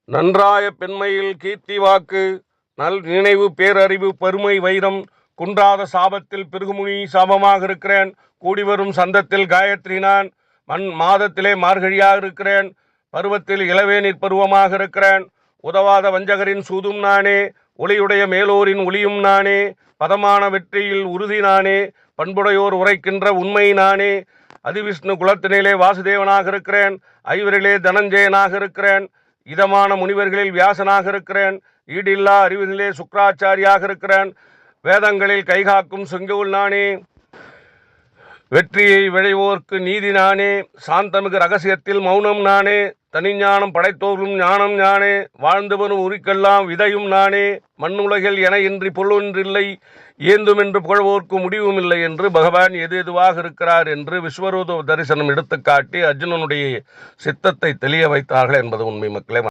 நன்றாய பெண்மையில் கீர்த்தி வாக்கு நல் நினைவு பேரறிவு பெருமை வைரம் குன்றாத சாபத்தில் பிருகுமுனி சாபமாக இருக்கிறேன். கூடி வரும் சந்தத்தில் காயத்ரி நான் மாதத்திலே மார்கழியாக இருக்கிறேன். பருவத்தில் இளவேநீர் பருவமாக இருக்கிறேன். உதவாத வஞ்சகரின் சூதும் நானே, ஒளியுடைய மேலோரின் ஒளியும் நானே, பதமான வெற்றியில் உறுதி நானே, பண்புடையோர் உரைக்கின்ற உண்மை நானே. அதிவிஷ்ணு குலத்தினிலே வாசுதேவனாக இருக்கிறேன். ஐவரிலே தனஞ்சயனாக இருக்கிறேன். இதமான முனிவர்களில் வியாசனாக இருக்கிறேன். ஈடில்லா அறிவினிலே சுக்ராச்சாரியாக இருக்கிறேன். வேதங்களில் கைகாக்கும் செங்கோல் நானே, வெற்றியை விளைவோர்க்கு நீதி நானே, சாந்தமிகு ரகசியத்தில் மௌனம் நானே, தனிஞானம் படைத்தோரும் ஞானம் நானே, வாழ்ந்து வரும் உரிக்கெல்லாம் விதையும் நானே, மண்ணுலகில் என இன்றி பொருளொன்றில்லை, ஏந்துமென்று புகழ்வோர்க்கு முடிவும் இல்லை என்று பகவான் எதுவாக இருக்கிறார் என்று விஸ்வரூப தரிசனம் எடுத்துக்காட்டி அர்ஜுனனுடைய சித்தத்தை தெளிய வைத்தார்கள் என்பது உண்மை மக்களே.